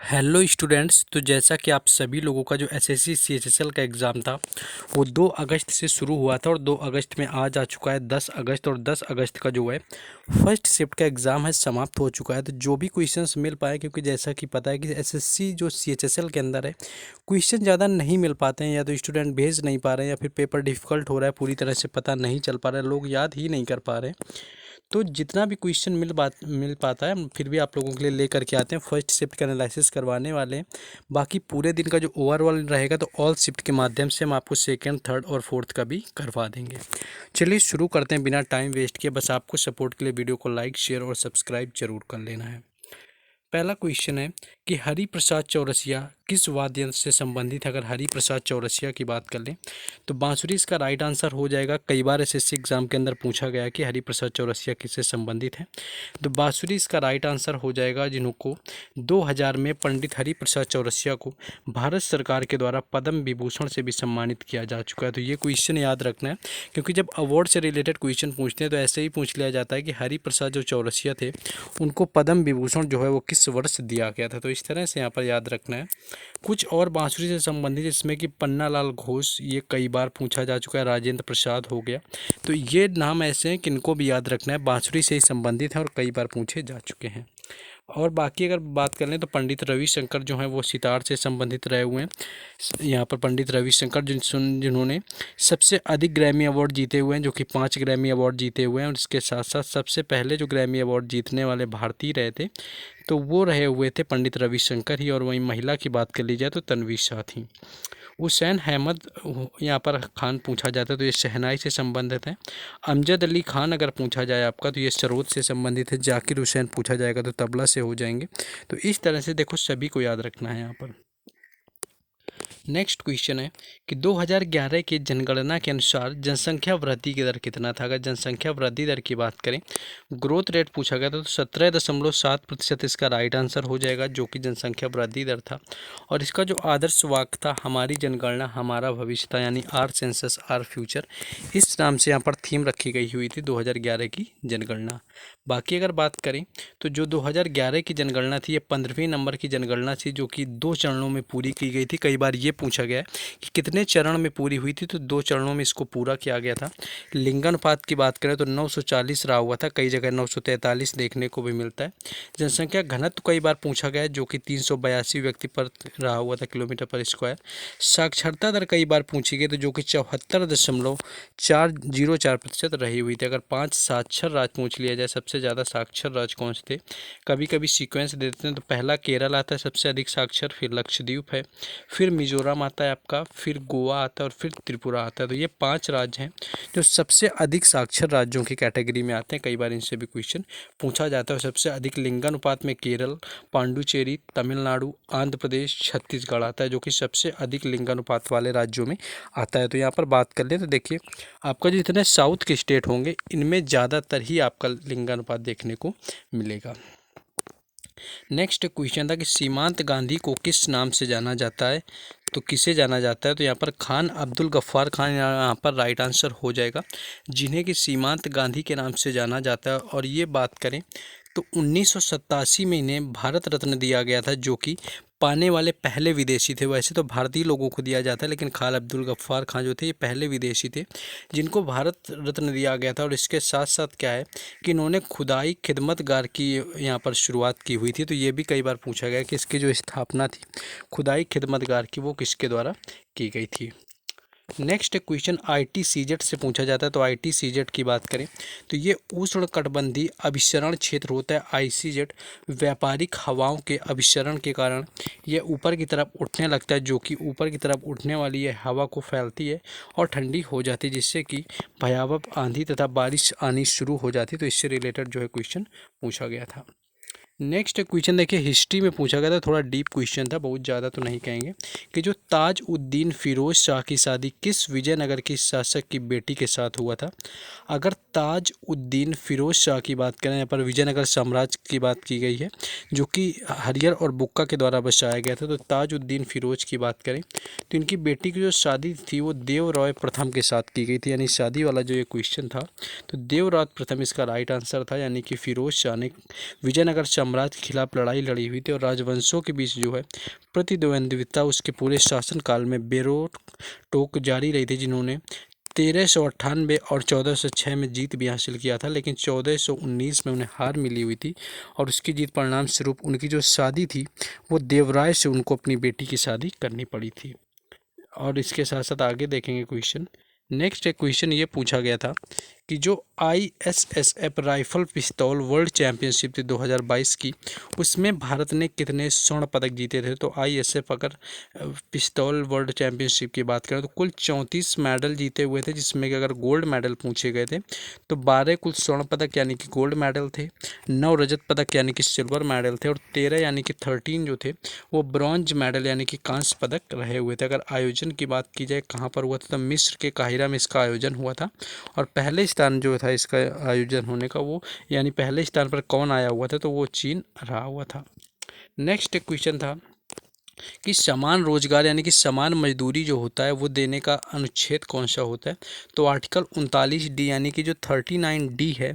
Hello students. तो जैसा कि आप सभी लोगों का जो एसएससी सीएचएसएल का एग्ज़ाम था वो 2 अगस्त से शुरू हुआ था और 2 अगस्त में आज आ चुका है 10 अगस्त। और 10 अगस्त का जो है फर्स्ट शिफ्ट का एग्ज़ाम है समाप्त हो चुका है। तो जो भी क्वेश्चंस मिल पाए, क्योंकि जैसा कि पता है कि एसएससी जो सीएचएसएल के अंदर है क्वेश्चन ज़्यादा नहीं मिल पाते हैं, या तो स्टूडेंट भेज नहीं पा रहे हैं या फिर पेपर डिफ़िकल्ट हो रहा है, पूरी तरह से पता नहीं चल पा रहा है, लोग याद ही नहीं कर पा रहे हैं। तो जितना भी क्वेश्चन मिल पाता है फिर भी आप लोगों के लिए लेकर के आते हैं। फर्स्ट शिफ्ट का एनालिसिस करवाने वाले हैं। बाकी पूरे दिन का जो ओवरऑल रहेगा तो ऑल शिफ्ट के माध्यम से हम आपको सेकंड, थर्ड और फोर्थ का भी करवा देंगे। चलिए शुरू करते हैं बिना टाइम वेस्ट किए। बस आपको सपोर्ट के लिए वीडियो को लाइक, शेयर और सब्सक्राइब जरूर कर लेना है। पहला क्वेश्चन है कि हरिप्रसाद चौरसिया किस वाद्य यंत्र से संबंधित है। अगर हरिप्रसाद चौरसिया की बात कर लें तो बांसुरी इसका राइट आंसर हो जाएगा। कई बार एसएससी एग्जाम के अंदर पूछा गया है कि हरिप्रसाद चौरसिया किससे संबंधित है, तो बांसुरी इसका राइट आंसर हो जाएगा, जिनको 2000 में पंडित हरिप्रसाद चौरसिया को भारत सरकार के द्वारा पद्म विभूषण से भी सम्मानित किया जा चुका है। तो ये क्वेश्चन याद रखना है, क्योंकि जब अवार्ड से रिलेटेड क्वेश्चन पूछते हैं तो ऐसे ही पूछ लिया जाता है कि हरिप्रसाद जो चौरसिया थे उनको पद्म विभूषण जो है वो किस वर्ष दिया गया था। तो इस तरह से यहाँ पर याद रखना है। कुछ और बांसुरी से संबंधित जिसमें कि पन्नालाल घोष, ये कई बार पूछा जा चुका है। राजेंद्र प्रसाद हो गया। तो ये नाम ऐसे हैं कि इनको भी याद रखना है, बांसुरी से ही संबंधित हैं और कई बार पूछे जा चुके हैं। और बाकी अगर बात कर लें तो पंडित रविशंकर जो हैं वो सितार से संबंधित रहे हुए हैं। यहाँ पर पंडित रविशंकर जिन्होंने सबसे अधिक ग्रैमी अवार्ड जीते हुए हैं, जो कि 5 ग्रैमी अवार्ड जीते हुए हैं। और इसके साथ साथ सबसे पहले जो ग्रैमी अवार्ड जीतने वाले भारतीय रहे थे तो वो रहे हुए थे पंडित रविशंकर ही। और वहीं महिला की बात कर ली जाए तो तन्वी शाह थी। हुसैन अहमद यहाँ पर खान पूछा जाता है तो ये शहनाई से संबंधित है। अमजद अली खान अगर पूछा जाए आपका तो ये सरोद से संबंधित है। जाकिर हुसैन पूछा जाएगा तो तबला से हो जाएंगे। तो इस तरह से देखो सभी को याद रखना है यहाँ पर। नेक्स्ट क्वेश्चन है कि 2011 की जनगणना के अनुसार जनसंख्या वृद्धि की दर कितना था। अगर जनसंख्या वृद्धि दर की बात करें, ग्रोथ रेट पूछा गया था तो 17.7% इसका राइट आंसर हो जाएगा, जो कि जनसंख्या वृद्धि दर था। और इसका जो आदर्श वाक्य था, हमारी जनगणना हमारा भविष्य था, यानी आर सेंसस आर फ्यूचर, इस नाम से यहाँ पर थीम रखी गई हुई थी 2011 की जनगणना। बाकी अगर बात करें तो जो 2011 की जनगणना थी ये 15वें नंबर की जनगणना थी, जो कि 2 चरणों में पूरी की गई थी। कई बार ये पूछा गया है कि कितने चरण में पूरी हुई थी, तो 2 चरणों में इसको पूरा किया गया था। लिंगानुपात की बात करें तो 940 रहा हुआ था, कई जगह 943 देखने को भी मिलता है। जनसंख्या घनत्व कई बार पूछा गया है, जो कि 382 व्यक्ति पर रहा हुआ था किलोमीटर पर स्क्वायर। साक्षरता दर कई बार पूछी गई तो जो कि 74.404% रही हुई थी। अगर 5 साक्षर राज्य पूछ लिया जाए, सबसे ज़्यादा साक्षर राज्य कौन से थे, कभी कभी सीक्वेंस दे देते हैं तो पहला केरल आता है सबसे अधिक साक्षर, फिर लक्षद्वीप है, फिर मिजोरम आता है आपका, फिर गोवा आता है और फिर त्रिपुरा आता है। तो ये 5 राज्य हैं जो सबसे अधिक साक्षर राज्यों की कैटेगरी में आते हैं। कई बार इनसे भी क्वेश्चन पूछा जाता है। सबसे अधिक लिंगानुपात में केरल, पांडुचेरी, तमिलनाडु, आंध्र प्रदेश, छत्तीसगढ़ आता है, जो कि सबसे अधिक लिंगानुपात वाले राज्यों में आता है। तो यहाँ पर बात कर लें तो देखिए आपका जो जितने साउथ के स्टेट होंगे इनमें ज़्यादातर ही आपका लिंगानुपात देखने को मिलेगा। नेक्स्ट क्वेश्चन था कि सीमांत गांधी को किस नाम से जाना जाता है, तो किसे जाना जाता है, तो यहाँ पर खान अब्दुल गफ्फार खान यहाँ पर राइट आंसर हो जाएगा, जिन्हें कि सीमांत गांधी के नाम से जाना जाता है। और ये बात करें तो 1987 में इन्हें भारत रत्न दिया गया था, जो कि पाने वाले पहले विदेशी थे। वैसे तो भारतीय लोगों को दिया जाता है, लेकिन खान अब्दुल गफ्फार खान जो थे ये पहले विदेशी थे जिनको भारत रत्न दिया गया था। और इसके साथ साथ क्या है कि इन्होंने खुदाई खिदमतगार की यहाँ पर शुरुआत की हुई थी। तो ये भी कई बार पूछा गया कि इसकी जो स्थापना थी खुदाई खिदमतगार की वो किसके द्वारा की गई थी। नेक्स्ट क्वेश्चन ITCZ से पूछा जाता है। तो ITCZ की बात करें तो ये उष्णकटिबंधीय अभिसरण क्षेत्र होता है। ICZ व्यापारिक हवाओं के अभिसरण के कारण ये ऊपर की तरफ उठने लगता है, जो कि ऊपर की तरफ उठने वाली ये हवा को फैलती है और ठंडी हो जाती है, जिससे कि भयावह आंधी तथा बारिश आनी शुरू हो जाती है। तो इससे रिलेटेड जो है क्वेश्चन पूछा गया था। नेक्स्ट क्वेश्चन देखिए हिस्ट्री में पूछा गया था, थोड़ा डीप क्वेश्चन था, बहुत ज़्यादा तो नहीं कहेंगे, कि जो ताज उद्दीन फिरोज शाह की शादी किस विजयनगर की शासक की बेटी के साथ हुआ था। अगर ताज उद्दीन फिरोज शाह की बात करें, यहाँ पर विजयनगर साम्राज्य की बात की गई है, जो कि हरियर और बुक्का के द्वारा बसाया गया था। तो ताज उद्दीन फिरोज की बात करें तो इनकी बेटी की जो शादी थी वो देव रॉय प्रथम के साथ की गई थी, यानी शादी वाला जो ये क्वेश्चन था तो देव रॉय प्रथम इसका राइट आंसर था, यानी कि फिरोज शाह ने विजयनगर साम्राज्य के खिलाफ लड़ाई लड़ी हुई थी और राजवंशों के बीच जो है प्रतिद्वंद्विता उसके पूरे शासनकाल में बेरोक टोक जारी रही थी, जिन्होंने 1398 और 1406 में जीत भी हासिल किया था, लेकिन 1419 में उन्हें हार मिली हुई थी और उसकी जीत परिणाम स्वरूप उनकी जो शादी थी वो देवराय से उनको अपनी बेटी की शादी करनी पड़ी थी। और इसके साथ साथ आगे देखेंगे क्वेश्चन। नेक्स्ट एक क्वेश्चन ये पूछा गया था कि जो ISSF राइफल पिस्तौल वर्ल्ड चैंपियनशिप थी 2022 की, उसमें भारत ने कितने स्वर्ण पदक जीते थे। तो ISF अगर पिस्तौल वर्ल्ड चैंपियनशिप की बात करें तो कुल 34 मेडल जीते हुए थे, जिसमें कि अगर गोल्ड मेडल पूछे गए थे तो 12 कुल स्वर्ण पदक यानी कि गोल्ड मेडल थे, 9 रजत पदक यानी कि सिल्वर मेडल थे और 13 यानी कि 13 जो थे वो ब्रॉन्ज मेडल यानी कि कांस्य पदक रहे हुए थे। अगर आयोजन की बात की जाए कहाँ पर हुआ था तो मिस्र के काहिरा में इसका आयोजन हुआ था और पहले स्थान जो था इसका आयोजन होने का वो यानी पहले स्थान पर कौन आया हुआ था तो वो चीन रहा हुआ था। नेक्स्ट एक क्वेश्चन था कि समान रोजगार यानी कि समान मजदूरी जो होता है वो देने का अनुच्छेद कौन सा होता है। तो आर्टिकल 39D यानी कि जो 39D है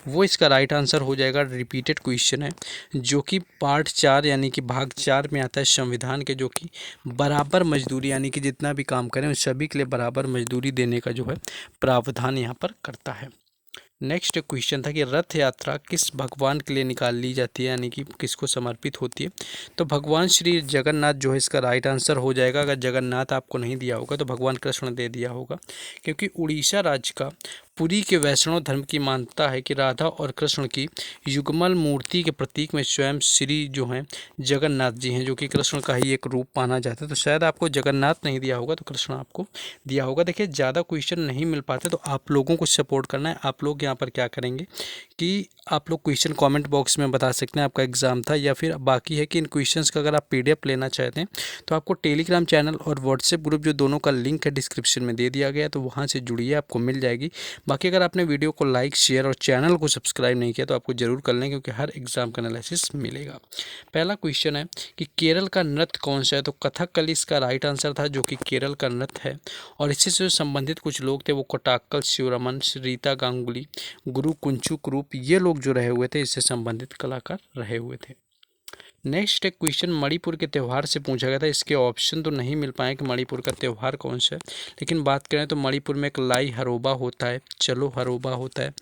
वो इसका राइट आंसर हो जाएगा। रिपीटेड क्वेश्चन है जो कि पार्ट 4 यानी कि भाग 4 में आता है संविधान के, जो कि बराबर मजदूरी यानी कि जितना भी काम करें उन सभी के लिए बराबर मजदूरी देने का जो है प्रावधान यहाँ पर करता है। नेक्स्ट क्वेश्चन था कि रथ यात्रा किस भगवान के लिए निकाल ली जाती है यानी कि किसको समर्पित होती है। तो भगवान श्री जगन्नाथ जो है इसका राइट आंसर हो जाएगा। अगर जगन्नाथ आपको नहीं दिया होगा तो भगवान कृष्ण दे दिया होगा, क्योंकि उड़ीसा राज्य का पुरी के वैष्णव धर्म की मान्यता है कि राधा और कृष्ण की युगमल मूर्ति के प्रतीक में स्वयं श्री जो हैं जगन्नाथ जी हैं, जो कि कृष्ण का ही एक रूप माना जाता है। तो शायद आपको जगन्नाथ नहीं दिया होगा तो कृष्ण आपको दिया होगा। देखिए ज़्यादा क्वेश्चन नहीं मिल पाते तो आप लोगों को सपोर्ट करना है। आप लोग यहाँ पर क्या करेंगे कि आप लोग क्वेश्चन कमेंट बॉक्स में बता सकते हैं आपका एग्ज़ाम था या फिर बाकी है कि इन क्वेश्चंस का अगर आप PDF लेना चाहते हैं तो आपको टेलीग्राम चैनल और व्हाट्सएप ग्रुप जो दोनों का लिंक है डिस्क्रिप्शन में दे दिया गया है, तो वहाँ से जुड़िए, आपको मिल जाएगी। बाकी अगर आपने वीडियो को लाइक शेयर और चैनल को सब्सक्राइब नहीं किया तो आपको ज़रूर कर लें, क्योंकि हर एग्ज़ाम का एनालिसिस मिलेगा। पहला क्वेश्चन है कि केरल का नृत्य कौन सा है। तो कथकली इसका राइट आंसर था, जो कि केरल का नृत्य है। और इससे जो संबंधित कुछ लोग थे वो कोटाक्कल शिवरमन, रीता गांगुली, गुरु कुंचुक रूप, ये लोग जो रहे हुए थे इससे संबंधित कलाकार रहे हुए थे। नेक्स्ट एक क्वेश्चन मणिपुर के त्यौहार से पूछा गया था। इसके ऑप्शन तो नहीं मिल पाए कि मणिपुर का त्यौहार कौन सा है, लेकिन बात करें तो मणिपुर में एक लाई हरोबा होता है, चलो हरोबा होता है,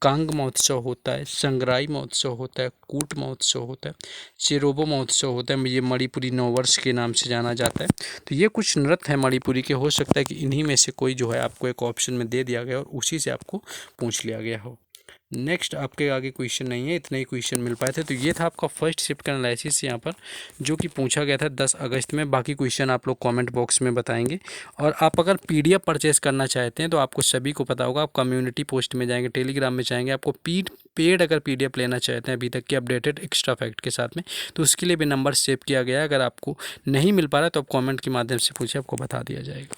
कांग महोत्सव होता है, संग्राई महोत्सव होता है, कूट महोत्सव होता है, चिरोबो महोत्सव होता है। ये मणिपुरी नववर्ष के नाम से जाना जाता है। तो ये कुछ नृत्य है मणिपुरी के, हो सकता है कि इन्हीं में से कोई जो है आपको एक ऑप्शन में दे दिया गया और उसी से आपको पूछ लिया गया हो। नेक्स्ट आपके आगे क्वेश्चन नहीं है, इतने ही क्वेश्चन मिल पाए थे। तो ये था आपका फर्स्ट शिफ्ट का एनालिसिस यहाँ पर, जो कि पूछा गया था 10 अगस्त में। बाकी क्वेश्चन आप लोग कमेंट बॉक्स में बताएंगे। और आप अगर PDF परचेस करना चाहते हैं तो आपको सभी को पता होगा, आप कम्युनिटी पोस्ट में जाएंगे, टेलीग्राम में जाएंगे, आपको पेड अगर PDF लेना चाहते हैं अभी तक के अपडेटेड एक्स्ट्रा फैक्ट के साथ में, तो उसके लिए भी नंबर सेव किया गया है। अगर आपको नहीं मिल पा रहा है तो आप कॉमेंट के माध्यम से पूछिए, आपको बता दिया जाएगा।